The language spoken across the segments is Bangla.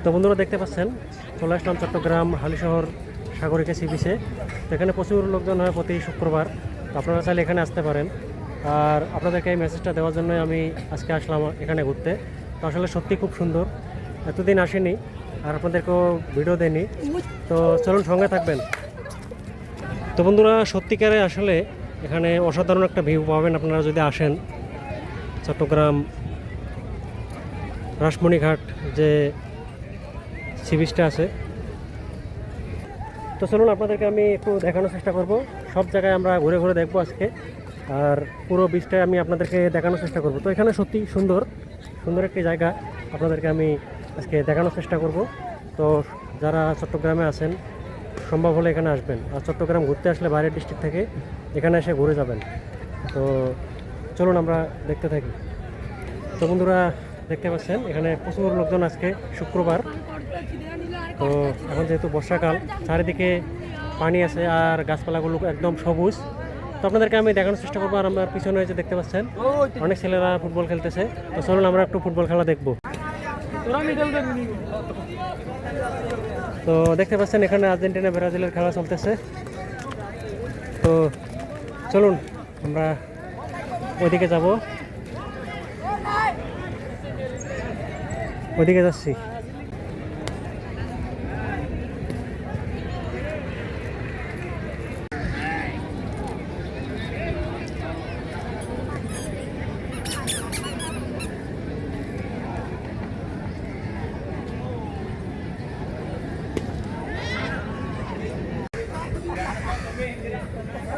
তো বন্ধুরা দেখতে পাচ্ছেন চলে আসলাম চট্টগ্রাম হালিশহর সাগরিকা সি বিচে। তো এখানে প্রচুর লোকজন হয় প্রতি শুক্রবার। তো আপনারা চাইলে এখানে আসতে পারেন। আর আপনাদেরকে এই মেসেজটা দেওয়ার জন্যই আমি আজকে আসলাম এখানে ঘুরতে। তো আসলে সত্যি খুব সুন্দর, এতদিন আসেনি আর আপনাদেরকেও ভিডিও দেয়নি। তো চলুন সঙ্গে থাকবেন। তো বন্ধুরা সত্যিকারে আসলে এখানে অসাধারণ একটা ভিউ পাবেন আপনারা যদি আসেন। চট্টগ্রাম রাসমণিঘাট যে সি বিচটা আছে, তো চলুন আপনাদেরকে আমি একটু দেখানোর চেষ্টা করব। সব জায়গায় আমরা ঘুরে ঘুরে দেখবো আজকে, আর পুরো বিচটাই আমি আপনাদেরকে দেখানোর চেষ্টা করব। তো এখানে সত্যি সুন্দর সুন্দর একটি জায়গা আপনাদেরকে আমি আজকে দেখানোর চেষ্টা করব। তো যারা চট্টগ্রামে আছেন সম্ভব হলে এখানে আসবেন, আর চট্টগ্রাম ঘুরতে আসলে বাইরের ডিস্ট্রিক্ট থেকে এখানে এসে ঘুরে যাবেন। তো চলুন আমরা দেখতে থাকি। তো বন্ধুরা দেখতে পাচ্ছেন এখানে প্রচুর লোকজন, আজকে শুক্রবার। তো এখন যেহেতু বর্ষাকাল, চারিদিকে পানি আছে আর গাছপালাগুলো একদম সবুজ। তো আপনাদেরকে আমি দেখানোর চেষ্টা করবো। আর আমার পিছনে যে দেখতে পাচ্ছেন অনেক ছেলেরা ফুটবল খেলতেছে। তো চলুন আমরা একটু ফুটবল খেলা দেখবো। তো দেখতে পাচ্ছেন এখানে আর্জেন্টিনা ব্রাজিলের খেলা চলতেছে। তো চলুন আমরা ওইদিকে যাব, ওইদিকে যাচ্ছি।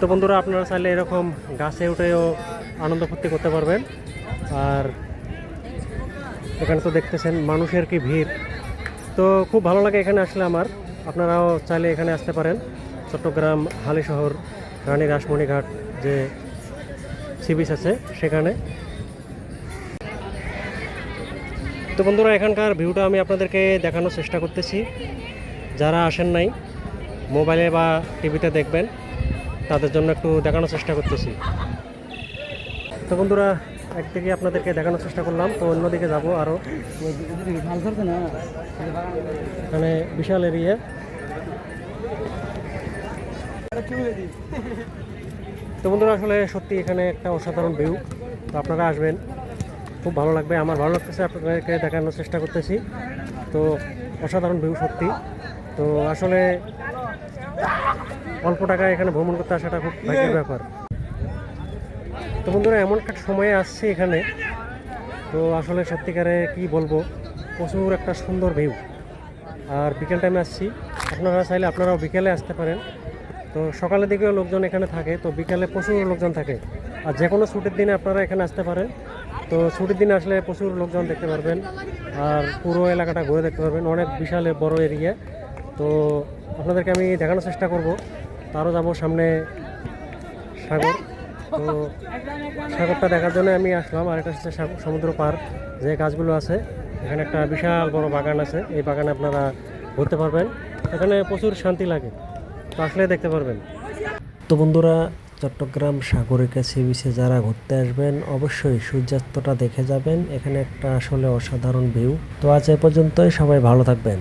তো বন্ধুরা আপনারা চাইলে এরকম গাছে উঠেও আনন্দ ফুর্তি করতে পারবেন। আর এখানে তো দেখতেছেন মানুষের কি ভিড়। তো খুব ভালো লাগে এখানে আসলে আমার। আপনারাও চাইলে এখানে আসতে পারেন। চট্টগ্রাম হালিশহর রানী রাসমণিঘাট যে সি বিচ আছে সেখানে। তো বন্ধুরা এখানকার ভিউটা আমি আপনাদেরকে দেখানোর চেষ্টা করতেছি। যারা আসেন নাই, মোবাইলে বা টিভিতে দেখবেন, তাদের জন্য একটু দেখানোর চেষ্টা করতেছি। তো বন্ধুরা একদিকে আপনাদেরকে দেখানোর চেষ্টা করলাম, তো অন্যদিকে যাব আরও। এখানে বিশাল এরিয়া। তো বন্ধুরা আসলে সত্যি এখানে একটা অসাধারণ ভিউ। তো আপনারা আসবেন, খুব ভালো লাগবে। আমার ভালো লাগতেছে, আপনাদেরকে দেখানোর চেষ্টা করতেছি। তো অসাধারণ ভিউ সত্যি। তো আসলে অল্প টাকায় এখানে ভ্রমণ করতে আসাটা খুব ভাগ্যের ব্যাপার। তো বন্ধুরা এমন একটা সময়ে আসছে এখানে, তো আসলে সত্যিকারে কি বলবো, প্রচুর একটা সুন্দর ভিউ। আর বিকেল টাইমে আসছি, আপনারা চাইলে আপনারাও বিকেলে আসতে পারেন। তো সকালের দিকেও লোকজন এখানে থাকে, তো বিকালে প্রচুর লোকজন থাকে। আর যে কোনো ছুটির দিনে আপনারা এখানে আসতে পারেন। তো ছুটির দিনে আসলে প্রচুর লোকজন দেখতে পারবেন, আর পুরো এলাকাটা ঘুরে দেখতে পারবেন। অনেক বিশাল বড় এরিয়া। তো আপনাদেরকে আমি দেখানোর চেষ্টা করব। তারও যাব সামনে সাগর। তো সাগরটা দেখার জন্য আমি আসলাম। আর এটা হচ্ছে সমুদ্র পার যে গাছগুলো আছে, এখানে একটা বিশাল বড় বাগান আছে। এই বাগানে আপনারা ঘুরতে পারবেন, এখানে প্রচুর শান্তি লাগে। তো আসলে দেখতে পারবেন। তো বন্ধুরা চট্টগ্রাম সাগরিকা সি বিচে যারা ঘুরতে আসবেন অবশ্যই সূর্যাস্তটা দেখে যাবেন। এখানে একটা আসলে অসাধারণ ভিউ। তো আজ এ পর্যন্তই, সবাই ভালো থাকবেন।